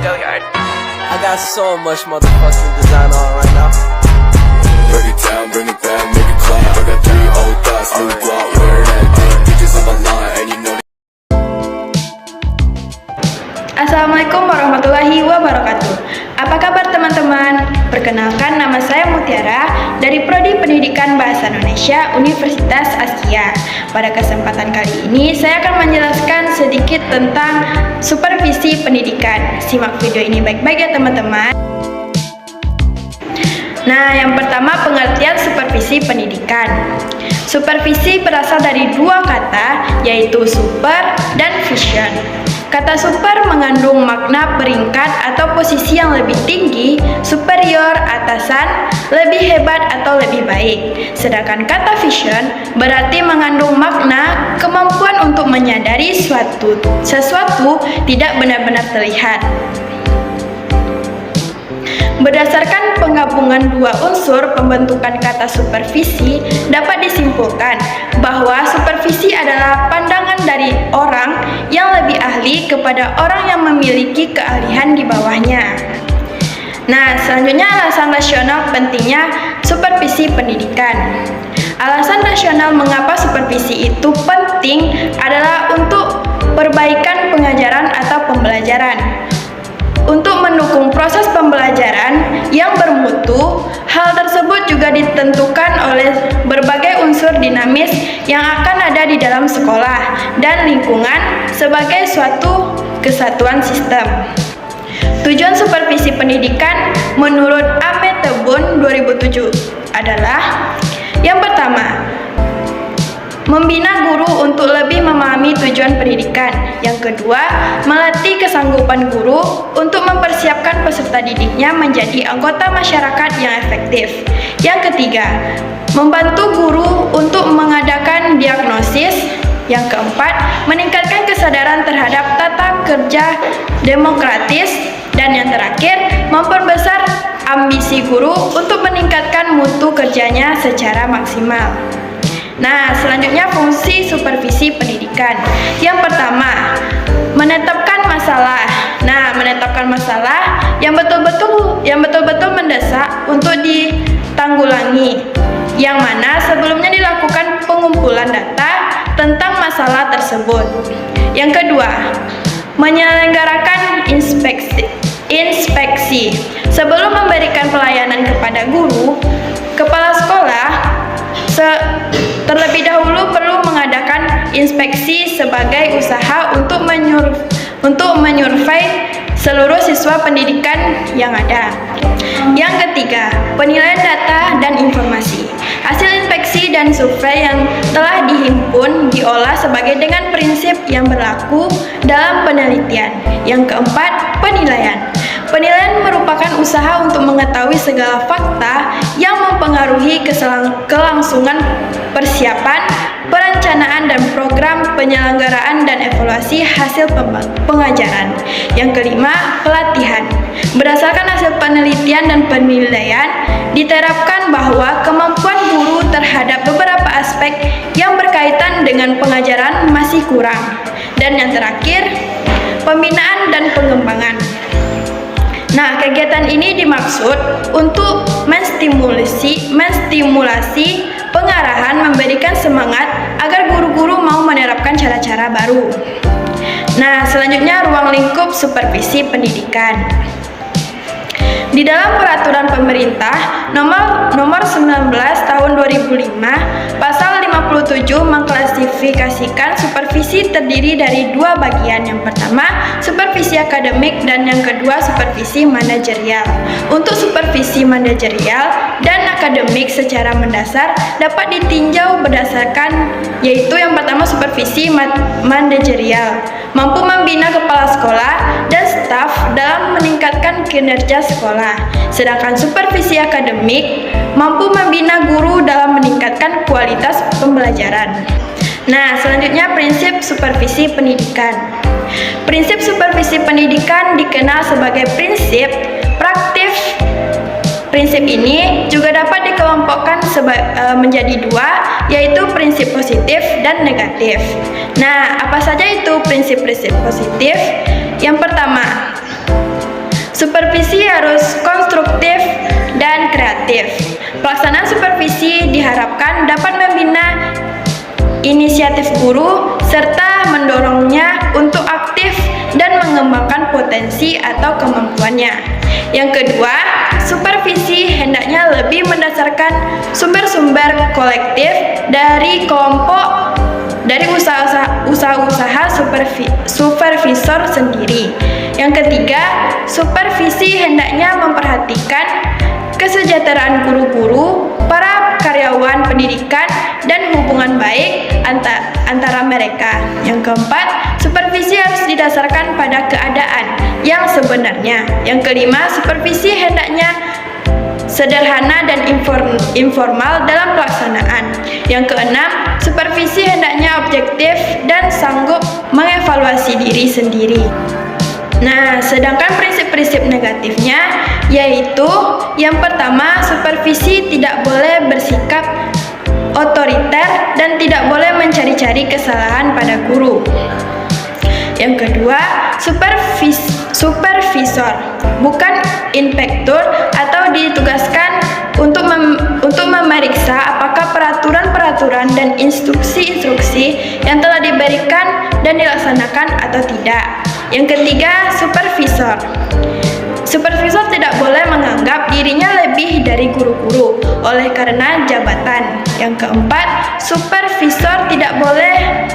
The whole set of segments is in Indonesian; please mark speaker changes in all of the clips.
Speaker 1: I got so much motherfucking design on right now.
Speaker 2: Break it down, bring it back, make it clap. I got 3 old thoughts, new guap, wear that thing. Bitches on my line, and you know.
Speaker 3: Assalamualaikum warahmatullahi wabarakatuh. Apa kabar teman-teman? Perkenalkan, nama saya Mutiara dari Prodi Pendidikan Bahasa Indonesia Universitas Askia. Pada kesempatan kali ini saya akan menjelaskan sedikit tentang supervisi pendidikan. Simak video ini baik-baik ya teman-teman. Nah, yang pertama, pengertian supervisi pendidikan. Supervisi berasal dari dua kata, yaitu super dan vision. Kata super mengandung makna peringkat atau posisi yang lebih tinggi, superior, atasan, lebih hebat atau lebih baik. Sedangkan kata vision berarti mengandung makna kemampuan untuk menyadari sesuatu tidak benar-benar terlihat. Berdasarkan penggabungan dua unsur pembentukan kata supervisi, dapat disimpulkan bahwa supervisi adalah pandangan dari orang yang lebih ahli kepada orang yang memiliki keahlian di bawahnya. Nah, selanjutnya alasan rasional pentingnya supervisi pendidikan. Alasan rasional mengapa supervisi itu penting adalah untuk perbaikan pengajaran atau pembelajaran. Untuk mendukung proses pembelajaran yang bermutu, hal tersebut juga ditentukan oleh berbagai unsur dinamis yang akan ada di dalam sekolah dan lingkungan sebagai suatu kesatuan sistem. Tujuan supervisi pendidikan menurut Ahmed Tebboune 2007 adalah: yang pertama, membina guru untuk lebih memahami tujuan pendidikan. Yang kedua, melatih kesanggupan guru untuk mempersiapkan peserta didiknya menjadi anggota masyarakat yang efektif. Yang ketiga, membantu guru untuk mengadakan diagnosis. Yang keempat, meningkatkan kesadaran terhadap tata kerja demokratis. Dan yang terakhir, memperbesar ambisi guru untuk meningkatkan mutu kerjanya secara maksimal. Nah, selanjutnya fungsi supervisi pendidikan. Yang pertama, menetapkan masalah. Nah, menetapkan masalah yang betul-betul mendesak untuk ditanggulangi, yang mana sebelumnya dilakukan pengumpulan data tentang masalah tersebut. Yang kedua, menyelenggarakan inspeksi. Sebelum memberikan pelayanan kepada guru, kepala sekolah terlebih dahulu perlu mengadakan inspeksi sebagai usaha untuk menyurvei seluruh siswa pendidikan yang ada. Yang ketiga, penilaian data dan informasi. Hasil inspeksi dan survei yang telah dihimpun diolah sebagai dengan prinsip yang berlaku dalam penelitian. Yang keempat, penilaian. Penilaian merupakan usaha untuk mengetahui segala fakta yang mempengaruhi kelangsungan persiapan, perencanaan dan program penyelenggaraan dan evaluasi hasil pengajaran. Yang kelima, pelatihan. Berdasarkan hasil penelitian dan penilaian, diterapkan bahwa kemampuan guru terhadap beberapa aspek yang berkaitan dengan pengajaran masih kurang. Dan yang terakhir, pembinaan dan pengembangan. Nah, kegiatan ini dimaksud untuk menstimulasi pengarahan, memberikan semangat agar guru-guru mau menerapkan cara-cara baru. Nah, selanjutnya ruang lingkup supervisi pendidikan. Di dalam peraturan pemerintah nomor 19 tahun 2005, pasal 57 mengklasifikasikan supervisi terdiri dari dua bagian. Yang pertama, supervisi akademik, dan yang kedua, supervisi manajerial. Untuk supervisi manajerial dan akademik secara mendasar dapat ditinjau berdasarkan, yaitu yang pertama, supervisi manajerial, mampu membina kepala sekolah dan staf dalam meningkatkan kinerja sekolah. Sedangkan supervisi akademik mampu membina guru dalam meningkatkan kualitas pembelajaran. Nah, selanjutnya prinsip supervisi pendidikan. Prinsip supervisi pendidikan dikenal sebagai prinsip praktif. Prinsip ini juga dapat dikelompokkan menjadi dua, yaitu prinsip positif dan negatif. Nah, apa saja itu prinsip-prinsip positif? Yang pertama, Supervisi harus konstruktif dan kreatif. Pelaksanaan supervisi diharapkan dapat membina inisiatif guru serta mendorongnya untuk aktif dan mengembangkan potensi atau kemampuannya. Yang kedua, supervisi hendaknya lebih mendasarkan sumber-sumber kolektif dari kelompok dari usaha-usaha supervisor sendiri. Yang ketiga, supervisi hendaknya memperhatikan kesejahteraan guru-guru, para karyawan pendidikan, dan hubungan baik antara mereka. Yang keempat, supervisi harus didasarkan pada keadaan yang sebenarnya. Yang kelima, supervisi hendaknya sederhana dan informal dalam pelaksanaan. Yang keenam, supervisi hendaknya objektif dan sanggup mengevaluasi diri sendiri. Nah, sedangkan prinsip-prinsip negatifnya yaitu yang pertama, supervisi tidak boleh bersikap otoriter dan tidak boleh mencari-cari kesalahan pada guru. Yang kedua, supervisor bukan inspektur atau ditugaskan untuk memeriksa apakah peraturan-peraturan dan instruksi-instruksi yang telah diberikan dan dilaksanakan atau tidak. Yang ketiga, Supervisor tidak boleh menganggap dirinya lebih dari guru-guru oleh karena jabatan. Yang keempat, supervisor tidak boleh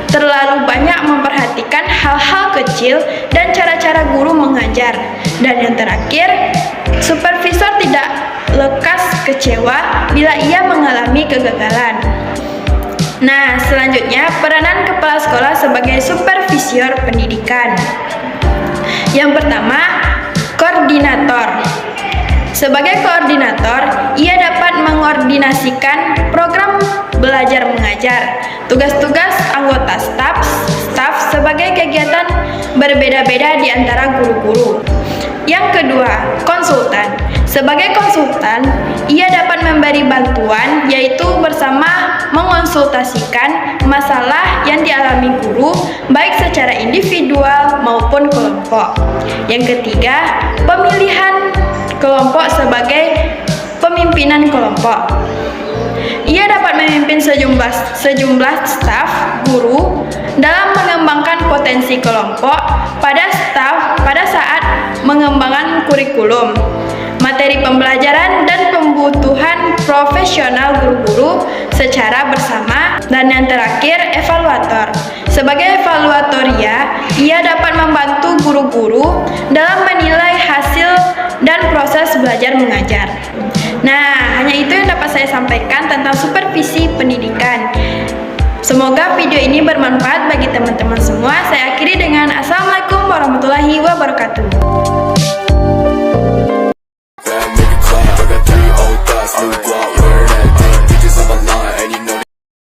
Speaker 3: terlalu banyak memperhatikan hal-hal kecil dan cara-cara guru mengajar. Dan yang terakhir, supervisor tidak lekas kecewa bila ia mengalami kegagalan. Nah, selanjutnya peranan kepala sekolah sebagai supervisor pendidikan. Yang pertama, koordinator. Sebagai koordinator, ia dapat mengordinasikan program belajar mengajar, tugas-tugas anggota staf sebagai kegiatan berbeda-beda di antara guru-guru. Yang kedua, konsultan. Sebagai konsultan, ia dapat memberi bantuan, yaitu bersama mengonsultasikan masalah yang dialami guru, baik secara individual maupun kelompok. Yang ketiga, pemilihan kelompok sebagai pemimpinan kelompok. Ia dapat memimpin sejumlah staf guru dalam mengembangkan potensi kelompok pada saat mengembangkan kurikulum, materi pembelajaran, dan kebutuhan profesional guru-guru secara bersama. Dan yang terakhir, evaluator. Sebagai evaluatoria, ia dapat membantu guru-guru dalam menilai hasil dan proses belajar mengajar. Nah, hanya itu yang dapat saya sampaikan tentang supervisi pendidikan. Semoga video ini bermanfaat bagi teman-teman semua. Saya akhiri dengan Assalamualaikum warahmatullahi wabarakatuh.